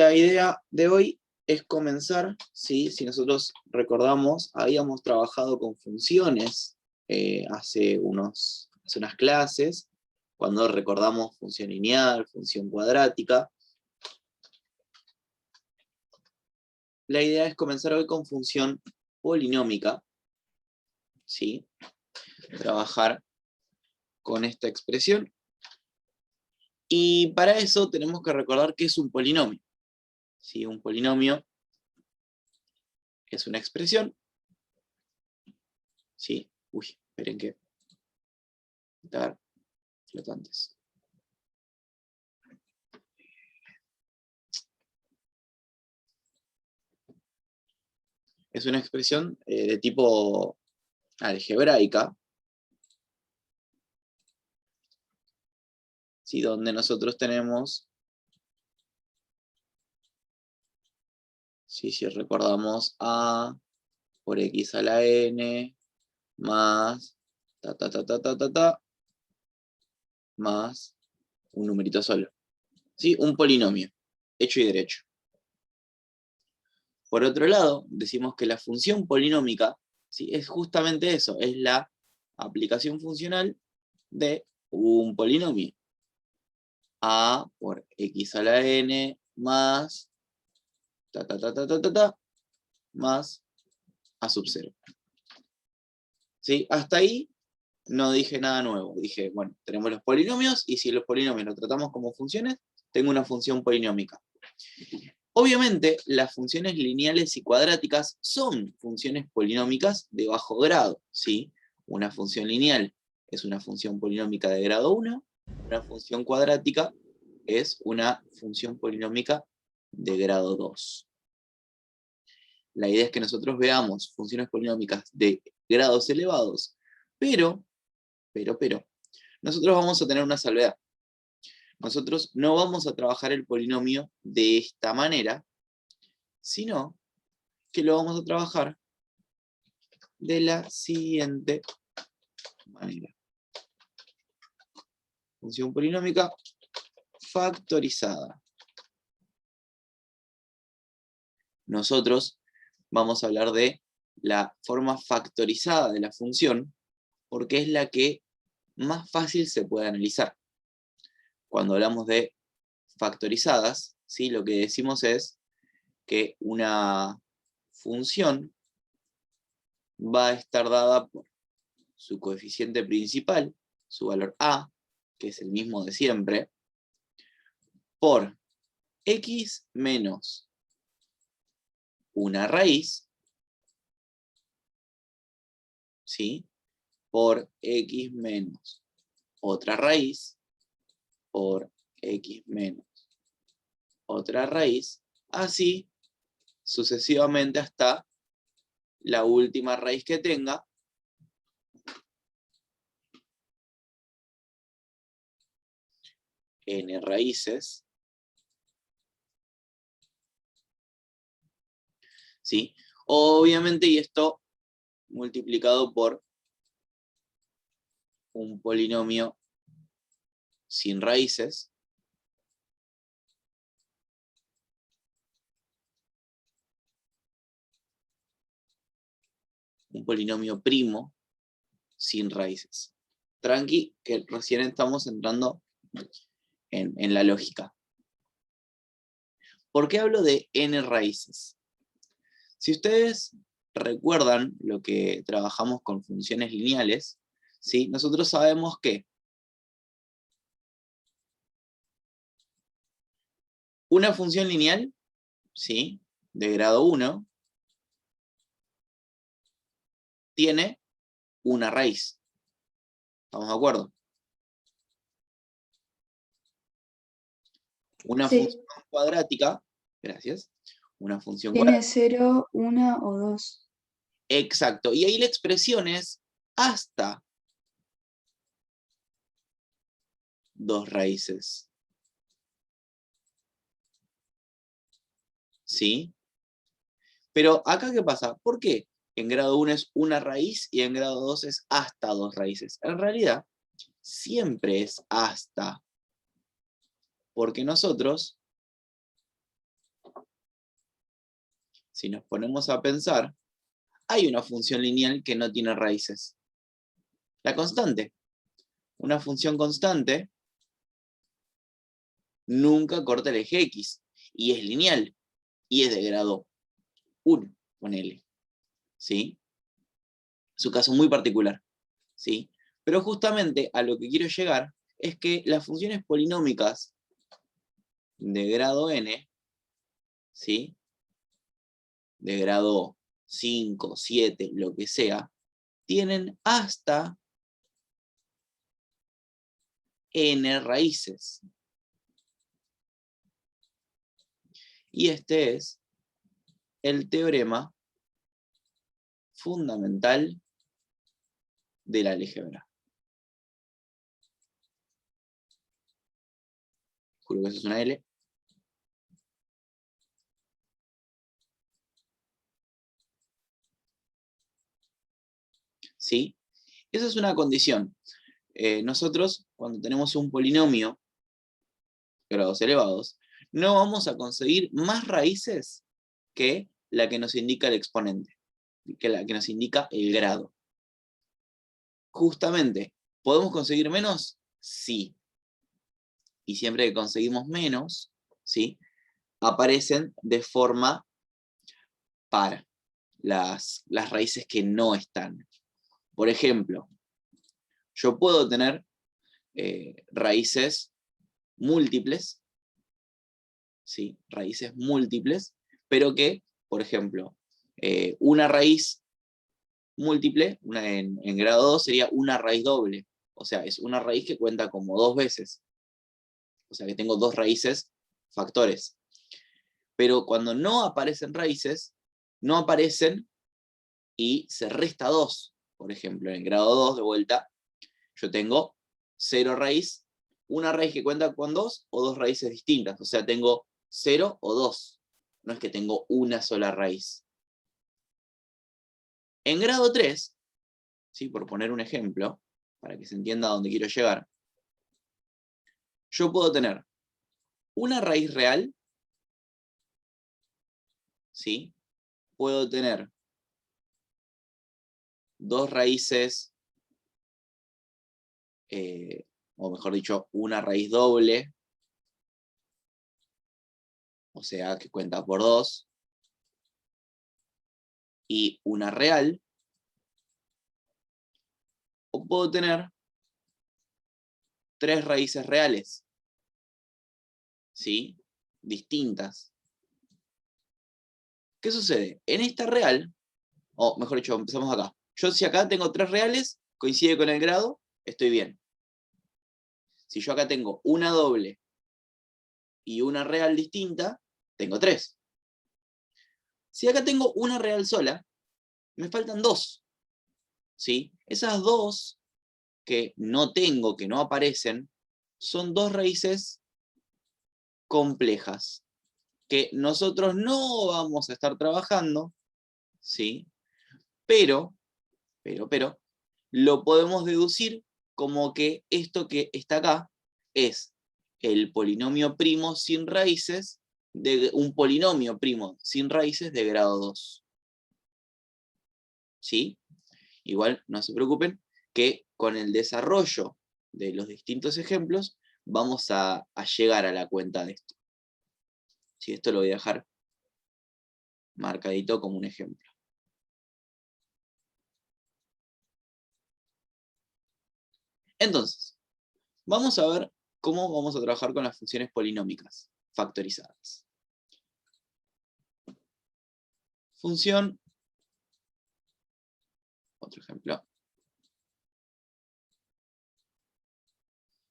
La idea de hoy es comenzar, ¿sí? Si nosotros recordamos, habíamos trabajado con funciones hace unas clases, cuando recordamos función lineal, función cuadrática. La idea es comenzar hoy con función polinómica, ¿sí? Trabajar con esta expresión. Y para eso tenemos que recordar qué es un polinomio. ¿Sí? Un polinomio es una expresión. ¿Sí? Uy, esperen que... dar flotantes. Es una expresión de tipo algebraica, ¿sí? Donde nosotros tenemos, ¿sí? Si recordamos A por X a la N, más más un numerito solo. ¿Sí? Un polinomio, hecho y derecho. Por otro lado, decimos que la función polinómica, ¿sí? Es justamente eso, es la aplicación funcional de un polinomio. A por X a la N más más A sub 0. ¿Sí? Hasta ahí no dije nada nuevo. Dije, bueno, tenemos los polinomios, y si los polinomios los tratamos como funciones, tengo una función polinómica. Obviamente, las funciones lineales y cuadráticas son funciones polinómicas de bajo grado, ¿sí? Una función lineal es una función polinómica de grado 1, una función cuadrática es una función polinómica de grado 2. La idea es que nosotros veamos funciones polinómicas de grados elevados, pero, nosotros vamos a tener una salvedad. Nosotros no vamos a trabajar el polinomio de esta manera, sino que lo vamos a trabajar de la siguiente manera. Función polinómica factorizada. Nosotros vamos a hablar de la forma factorizada de la función, porque es la que más fácil se puede analizar. Cuando hablamos de factorizadas, ¿sí? Lo que decimos es que una función va a estar dada por su coeficiente principal, su valor a, que es el mismo de siempre, por x menos una raíz, ¿sí? Por x menos otra raíz, por x menos otra raíz, así sucesivamente hasta la última raíz que tenga, n raíces, ¿sí? Obviamente, y esto multiplicado por un polinomio sin raíces, un polinomio primo sin raíces. Tranqui, que recién estamos entrando en la lógica. ¿Por qué hablo de n raíces? Si ustedes recuerdan lo que trabajamos con funciones lineales, ¿sí? Nosotros sabemos que una función lineal, ¿sí? De grado 1, tiene una raíz. ¿Estamos de acuerdo? Una Sí. función cuadrática, gracias, una función Tiene cuadrática. 0, 1 o 2. Exacto, y ahí la expresión es hasta 2 raíces. ¿Sí? Pero acá, ¿qué pasa? ¿Por qué en grado 1 es una raíz y en grado 2 es hasta 2 raíces? En realidad, siempre es hasta. Porque nosotros si nos ponemos a pensar, hay una función lineal que no tiene raíces. La constante. Una función constante nunca corta el eje X, y es lineal, y es de grado 1, ponele. ¿Sí? Es un caso muy particular. ¿Sí? Pero justamente a lo que quiero llegar es que las funciones polinómicas de grado n, ¿sí? De grado 5, 7, lo que sea, tienen hasta n raíces. Y este es el teorema fundamental del álgebra. Juro que eso es una L. ¿Sí? Esa es una condición. Nosotros, cuando tenemos un polinomio, grados elevados, no vamos a conseguir más raíces que la que nos indica el exponente, que la que nos indica el grado. Justamente, ¿podemos conseguir menos? Sí. Y siempre que conseguimos menos, ¿sí? Aparecen de forma par las raíces que no están. Por ejemplo, yo puedo tener raíces múltiples, ¿sí? Raíces múltiples, pero que, por ejemplo, una raíz múltiple, en grado 2 sería una raíz doble. O sea, es una raíz que cuenta como 2 veces. O sea, que tengo 2 raíces factores. Pero cuando no aparecen raíces, no aparecen y se resta 2. Por ejemplo, en grado 2 de vuelta, yo tengo 0 raíz, una raíz que cuenta con 2 o 2 raíces distintas. O sea, tengo 0 o 2. No es que tengo una sola raíz. En grado 3, ¿sí? Por poner un ejemplo, para que se entienda a dónde quiero llegar, yo puedo tener una raíz real, ¿sí? Puedo tener 2 raíces, o mejor dicho, una raíz doble, o sea, que cuenta por 2, y una real, o puedo tener 3 raíces reales, ¿sí? Distintas. ¿Qué sucede? En esta real, o mejor dicho, empezamos acá. Yo si acá tengo 3 reales, coincide con el grado, estoy bien. Si yo acá tengo una doble y una real distinta, tengo 3. Si acá tengo una real sola, me faltan 2. ¿Sí? Esas 2 que no tengo, que no aparecen, son 2 raíces complejas, que nosotros no vamos a estar trabajando, ¿sí? Pero, lo podemos deducir como que esto que está acá es el polinomio primo sin raíces, un polinomio primo sin raíces de grado 2. ¿Sí? Igual no se preocupen que con el desarrollo de los distintos ejemplos vamos a llegar a la cuenta de esto. ¿Sí? Esto lo voy a dejar marcadito como un ejemplo. Entonces, vamos a ver cómo vamos a trabajar con las funciones polinómicas factorizadas. Función, otro ejemplo.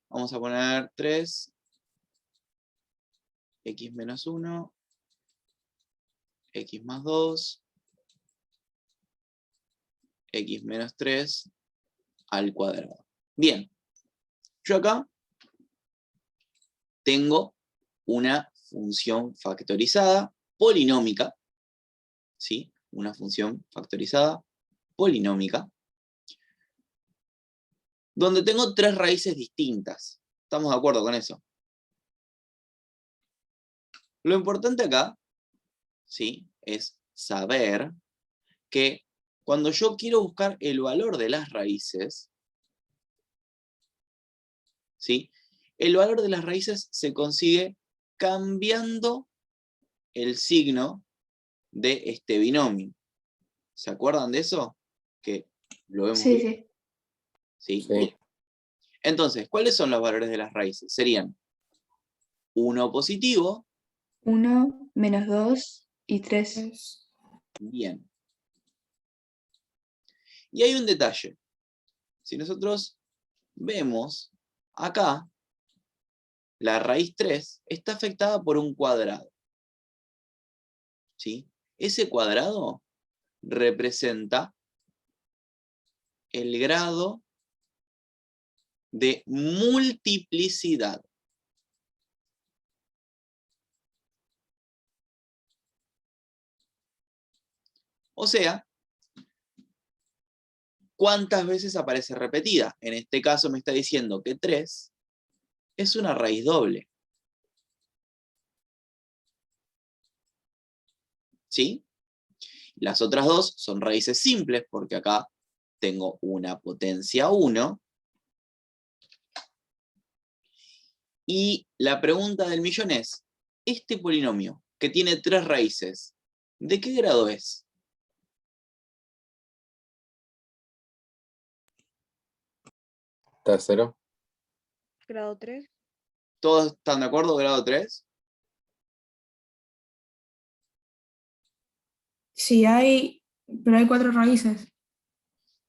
Vamos a poner 3, x menos 1, x más 2, x menos 3 al cuadrado. Bien, yo acá tengo una función factorizada polinómica, ¿sí? Una función factorizada polinómica, donde tengo 3 raíces distintas. ¿Estamos de acuerdo con eso? Lo importante acá, ¿sí? Es saber que cuando yo quiero buscar el valor de las raíces, ¿sí? El valor de las raíces se consigue cambiando el signo de este binomio. ¿Se acuerdan de eso? Que lo vemos Sí, bien. sí. ¿Sí? Sí. Entonces, ¿cuáles son los valores de las raíces? Serían 1 positivo. 1, menos 2 y 3. Bien. Y hay un detalle. Si nosotros vemos acá, la raíz 3 está afectada por un cuadrado. ¿Sí? Ese cuadrado representa el grado de multiplicidad. O sea, ¿cuántas veces aparece repetida? En este caso me está diciendo que 3 es una raíz doble. ¿Sí? Las otras dos son raíces simples, porque acá tengo una potencia 1. Y la pregunta del millón es, este polinomio, que tiene 3 raíces, ¿de qué grado es? Tercero. Grado 3. ¿Todos están de acuerdo? ¿Grado 3? Sí, pero hay 4 raíces.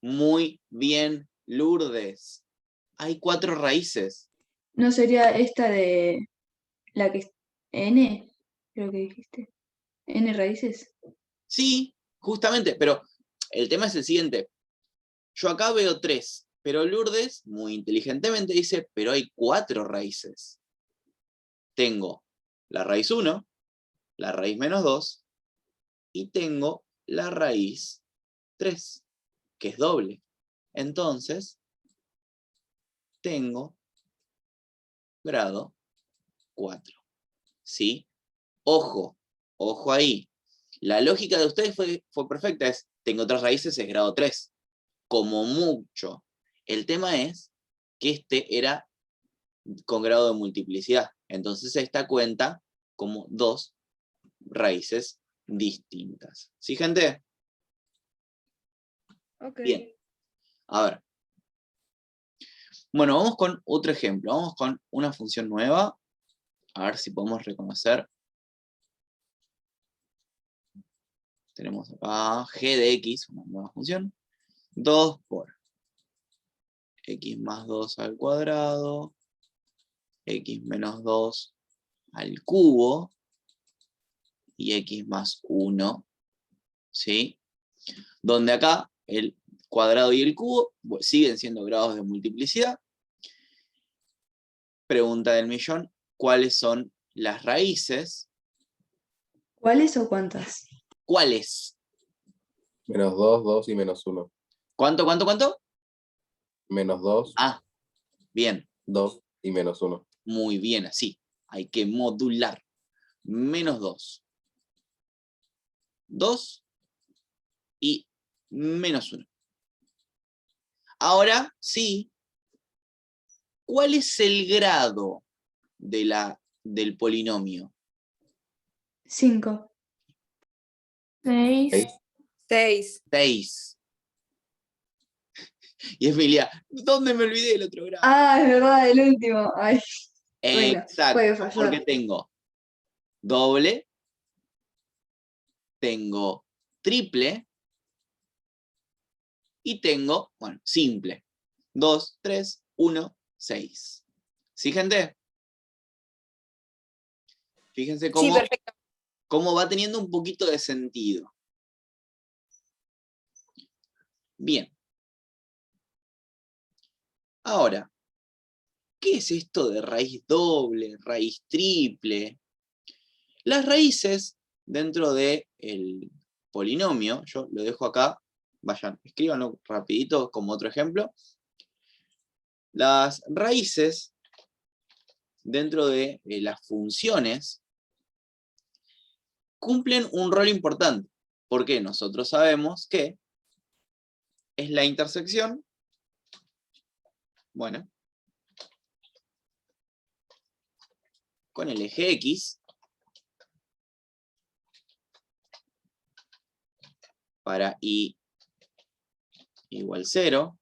Muy bien, Lourdes. Hay 4 raíces. ¿No sería esta de la que es n? Creo que dijiste. N raíces. Sí, justamente, pero el tema es el siguiente. Yo acá veo 3, pero Lourdes, muy inteligentemente, dice, pero hay 4 raíces. Tengo la raíz 1, la raíz menos 2, y tengo la raíz 3, que es doble. Entonces, tengo grado 4. ¿Sí? Ojo, ojo ahí. La lógica de ustedes fue perfecta, es, tengo 3 raíces, es grado 3. Como mucho. El tema es que este era con grado de multiplicidad. Entonces esta cuenta como 2 raíces distintas. ¿Sí, gente? Ok. Bien. A ver. Bueno, vamos con otro ejemplo. Vamos con una función nueva. A ver si podemos reconocer. Tenemos acá g de x, una nueva función. 2 por x más 2 al cuadrado, x menos 2 al cubo, y x más 1, ¿sí? Donde acá el cuadrado y el cubo siguen siendo grados de multiplicidad. Pregunta del millón, ¿cuáles son las raíces? ¿Cuáles o cuántas? ¿Cuáles? Menos 2, 2 y menos 1. ¿Cuánto, cuánto, cuánto? Menos 2, Ah, bien, 2 y menos 1. muy bien, así. Hay que modular. Menos 2. 2 y menos 1. Ahora sí, ¿cuál es el grado del polinomio? 5. 6. 6. 6. 6. Y Emilia, ¿dónde me olvidé del otro grado? Ah, es verdad, el último. Ay, bueno, Exacto, puede porque fallar. tengo doble, tengo triple y tengo, bueno, simple. 2, 3, 1, 6. ¿Sí, gente? Fíjense Sí, cómo, perfecto. cómo va teniendo un poquito de sentido. Bien. Ahora, ¿qué es esto de raíz doble, raíz triple? Las raíces dentro del polinomio, yo lo dejo acá, vayan, escríbanlo rapidito como otro ejemplo. Las raíces dentro de las funciones cumplen un rol importante. Porque nosotros sabemos que es la intersección, bueno, con el eje X para y igual 0.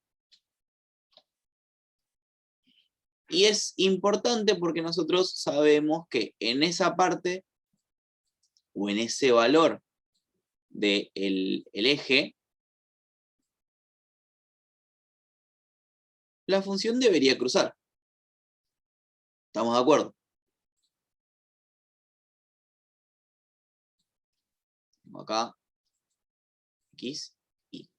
Y es importante porque nosotros sabemos que en esa parte, o en ese valor del eje, la función debería cruzar. ¿Estamos de acuerdo? Tengo acá X, Y.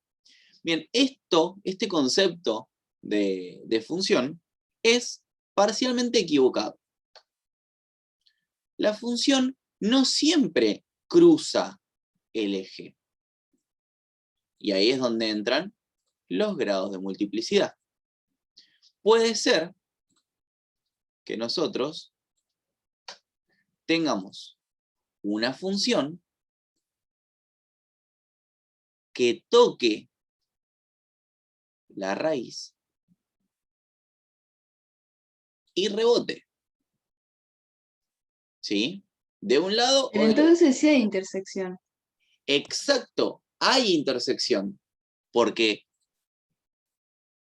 Bien, este concepto de función es parcialmente equivocado. La función no siempre cruza el eje. Y ahí es donde entran los grados de multiplicidad. Puede ser que nosotros tengamos una función que toque la raíz y rebote. ¿Sí? De un lado o Pero del otro. entonces sí hay intersección. Exacto, hay intersección, porque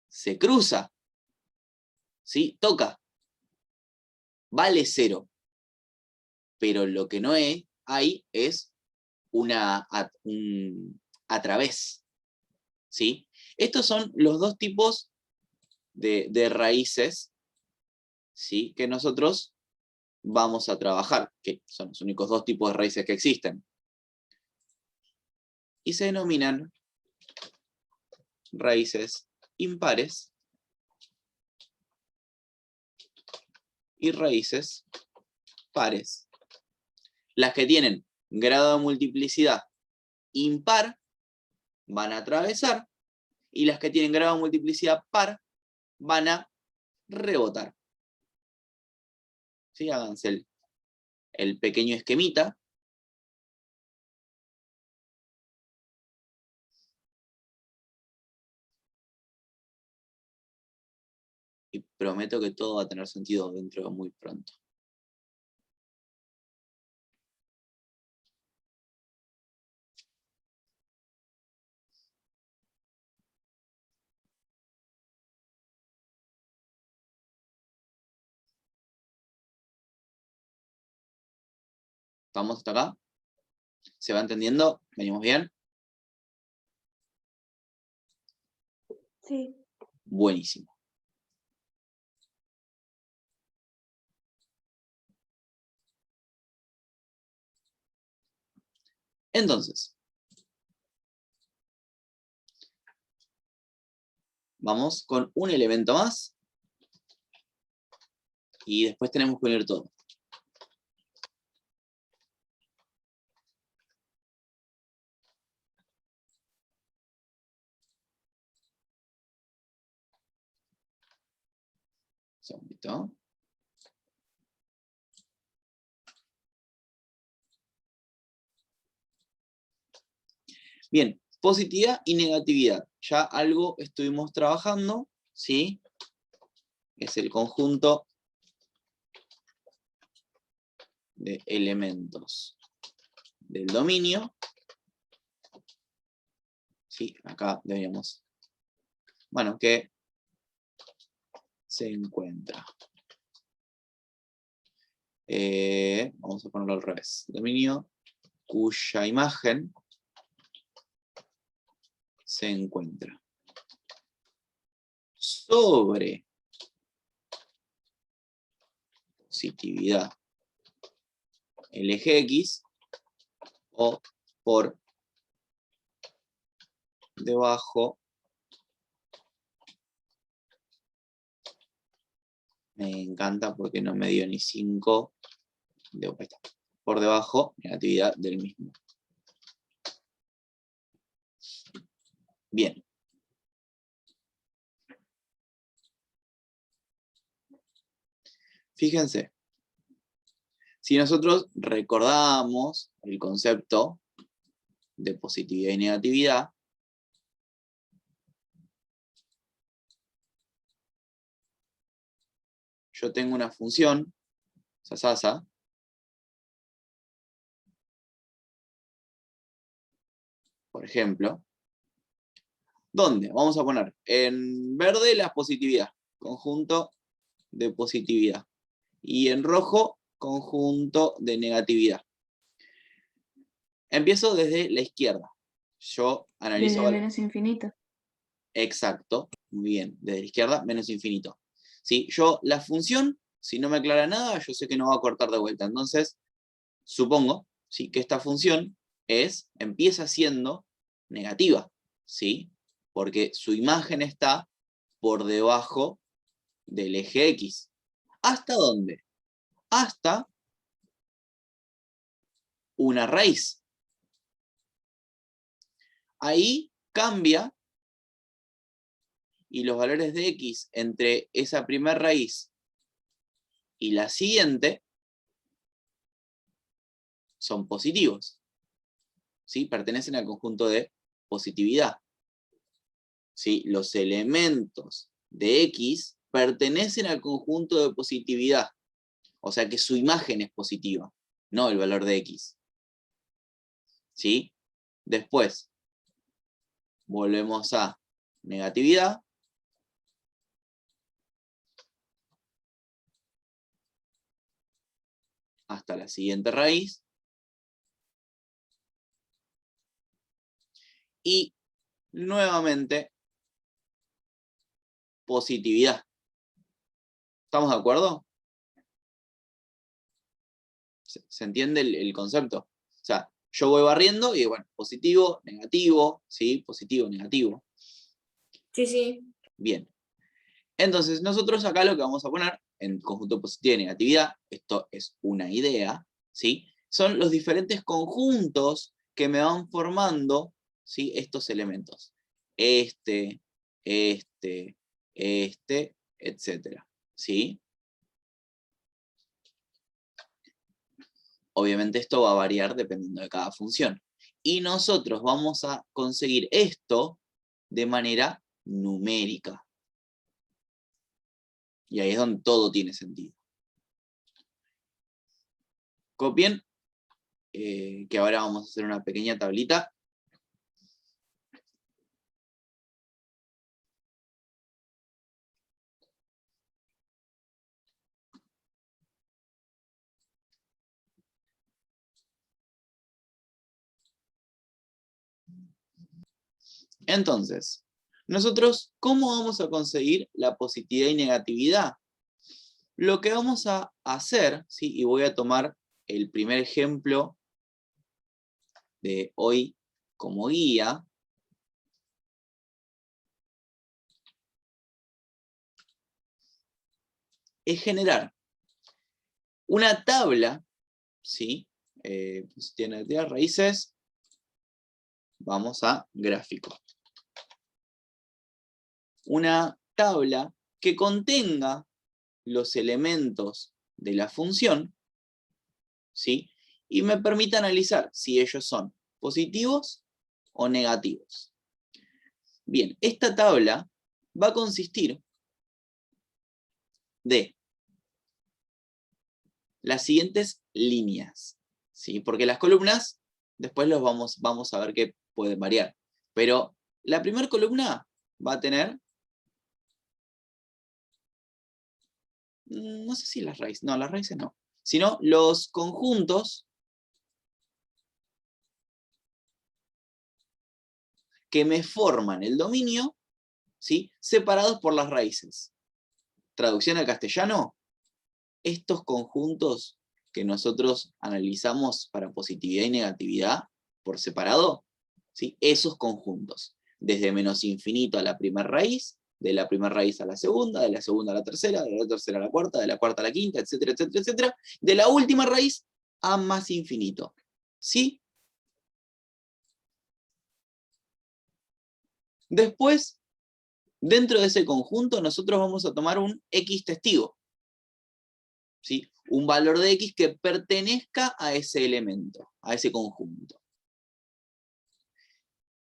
se cruza, ¿sí? Toca, vale 0, pero lo que no hay es un a través, ¿sí? Estos son los dos tipos de raíces, ¿sí? Que nosotros vamos a trabajar, que son los únicos dos tipos de raíces que existen. Y se denominan raíces impares y raíces pares. Las que tienen grado de multiplicidad impar van a atravesar, y las que tienen grado de multiplicidad par van a rebotar. ¿Sí? Háganse el pequeño esquemita. Y prometo que todo va a tener sentido dentro de muy pronto. ¿Vamos hasta acá? ¿Se va entendiendo? ¿Venimos bien? Sí. Buenísimo. Entonces, vamos con un elemento más y después tenemos que unir todo. Un segundito. Bien, positividad y negatividad. Ya algo estuvimos trabajando, ¿sí? Es el conjunto de elementos del dominio. Sí, acá deberíamos. Bueno, que se encuentra. Vamos a ponerlo al revés. Dominio cuya imagen se encuentra sobre positividad el eje X o por debajo. Me encanta porque no me dio ni 5. Por debajo, negatividad del mismo. Bien. Fíjense. Si nosotros recordamos el concepto de positividad y negatividad, yo tengo una función, sasasa, por ejemplo, donde vamos a poner en verde la positividad, conjunto de positividad, y en rojo, conjunto de negatividad. Empiezo desde la izquierda. Yo analizo... Desde menos infinito. Exacto, muy bien, desde la izquierda, menos infinito. ¿Sí? Yo, la función, si no me aclara nada, yo sé que no va a cortar de vuelta. Entonces, supongo, ¿sí?, que esta función empieza siendo negativa, ¿sí? Porque su imagen está por debajo del eje X. ¿Hasta dónde? Hasta una raíz. Ahí cambia, y los valores de X entre esa primera raíz y la siguiente son positivos, ¿sí? Pertenecen al conjunto de positividad, ¿sí? Los elementos de X pertenecen al conjunto de positividad, o sea que su imagen es positiva, no el valor de X, ¿sí? Después, volvemos a negatividad, hasta la siguiente raíz, y nuevamente positividad. ¿Estamos de acuerdo? ¿Se entiende el concepto? O sea, yo voy barriendo y bueno, positivo, negativo, ¿sí? Positivo, negativo. Sí, sí. Bien. Entonces, nosotros acá lo que vamos a poner en conjunto positivo y negatividad, esto es una idea, ¿sí? Son los diferentes conjuntos que me van formando, ¿sí?, estos elementos. Este, etcétera, ¿sí? Obviamente esto va a variar dependiendo de cada función. Y nosotros vamos a conseguir esto de manera numérica. Y ahí es donde todo tiene sentido. Copien, que ahora vamos a hacer una pequeña tablita. Entonces, nosotros, ¿cómo vamos a conseguir la positividad y negatividad? Lo que vamos a hacer, ¿sí?, y voy a tomar el primer ejemplo de hoy como guía, es generar una tabla, ¿sí? Tiene raíces, vamos a gráfico. Una tabla que contenga los elementos de la función, ¿sí?, y me permite analizar si ellos son positivos o negativos. Bien, esta tabla va a consistir de las siguientes líneas, ¿sí? Porque las columnas, después vamos a ver que pueden variar. Pero la primera columna va a tener, no sé si las raíces, no, las raíces no, sino los conjuntos que me forman el dominio, ¿sí?, separados por las raíces. Traducción al castellano, estos conjuntos que nosotros analizamos para positividad y negatividad por separado, ¿sí?, esos conjuntos, desde menos infinito a la primera raíz, de la primera raíz a la segunda, de la segunda a la tercera, de la tercera a la cuarta, de la cuarta a la quinta, etcétera, etcétera, etcétera, de la última raíz a más infinito. ¿Sí? Después, dentro de ese conjunto, nosotros vamos a tomar un X testigo, ¿sí?, un valor de X que pertenezca a ese elemento, a ese conjunto.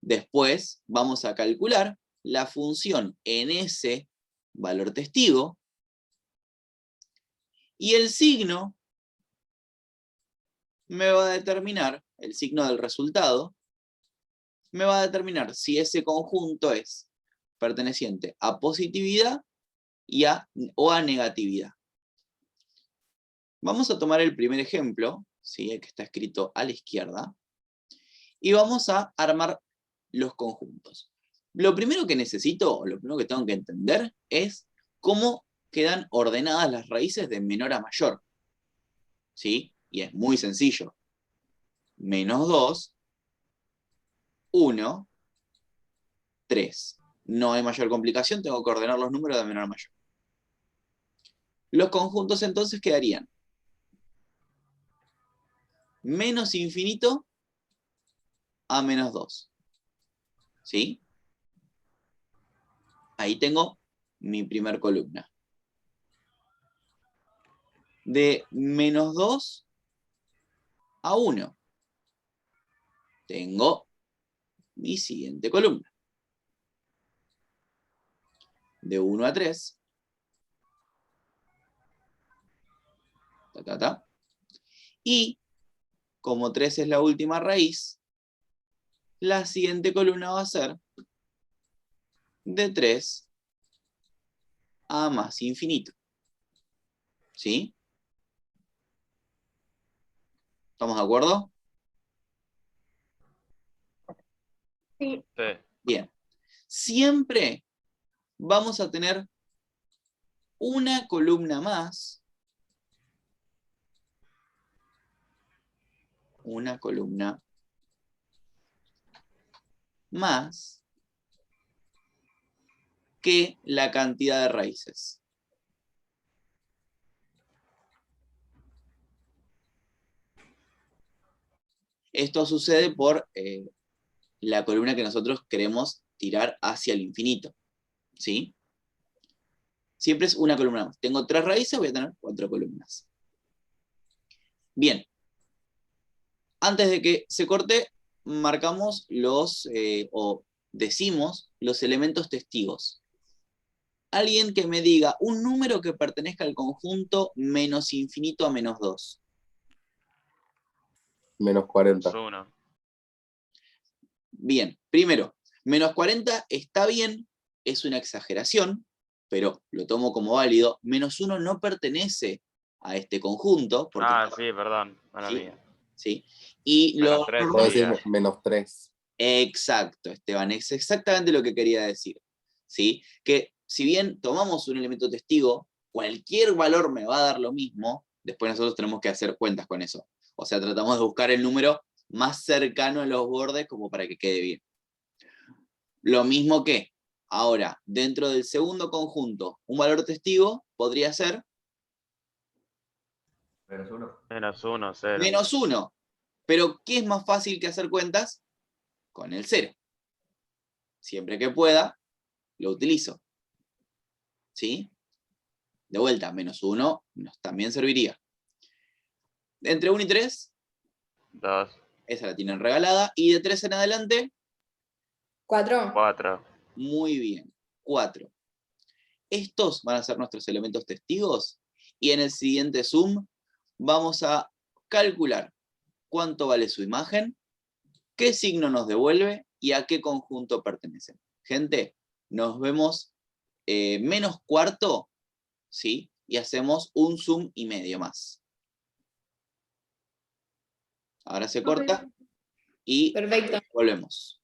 Después vamos a calcular la función en ese valor testigo, y el signo me va a determinar, el signo del resultado, me va a determinar si ese conjunto es perteneciente a positividad o a negatividad. Vamos a tomar el primer ejemplo, ¿sí? El que está escrito a la izquierda, y vamos a armar los conjuntos. Lo primero que necesito, o lo primero que tengo que entender, es cómo quedan ordenadas las raíces de menor a mayor. ¿Sí? Y es muy sencillo. Menos 2, 1, 3. No hay mayor complicación, tengo que ordenar los números de menor a mayor. Los conjuntos entonces quedarían menos infinito a menos 2. ¿Sí? Ahí tengo mi primer columna. De menos 2 a 1. Tengo mi siguiente columna. De 1 a 3. Y como 3 es la última raíz, la siguiente columna va a ser de 3 a más infinito. ¿Sí? ¿Estamos de acuerdo? Sí. Sí. Bien. Siempre vamos a tener una columna más. Una columna más que la cantidad de raíces. Esto sucede por la columna que nosotros queremos tirar hacia el infinito. ¿Sí? Siempre es una columna más. Tengo 3 raíces, voy a tener 4 columnas. Bien. Antes de que se corte, marcamos o decimos los elementos testigos. Alguien que me diga un número que pertenezca al conjunto menos infinito a menos 2. Menos 40. Menos 1. Bien, primero, menos 40 está bien, es una exageración, pero lo tomo como válido. Menos 1 no pertenece a este conjunto. Porque, Sí, perdón. Mala ¿sí? mía. ¿Sí? Y Menos 3 Puedo decir sería. menos 3. Exacto, Esteban, es exactamente lo que quería decir. ¿Sí? Que si bien tomamos un elemento testigo, cualquier valor me va a dar lo mismo, después nosotros tenemos que hacer cuentas con eso. O sea, tratamos de buscar el número más cercano a los bordes como para que quede bien. Lo mismo que, ahora, dentro del segundo conjunto, un valor testigo podría ser Menos 1. Menos 1, 0. menos 1. Pero, ¿qué es más fácil que hacer cuentas? Con el 0. Siempre que pueda, lo utilizo. ¿Sí? De vuelta, menos 1 nos también serviría. Entre 1 y 3, 2, esa la tienen regalada. Y de 3 en adelante, 4. 4. muy bien, 4. Estos van a ser nuestros elementos testigos. Y en el siguiente zoom vamos a calcular cuánto vale su imagen, qué signo nos devuelve y a qué conjunto pertenecen. Gente, nos vemos menos cuarto, ¿sí? Y hacemos un zoom y medio más. Ahora se corta y Perfecto. volvemos.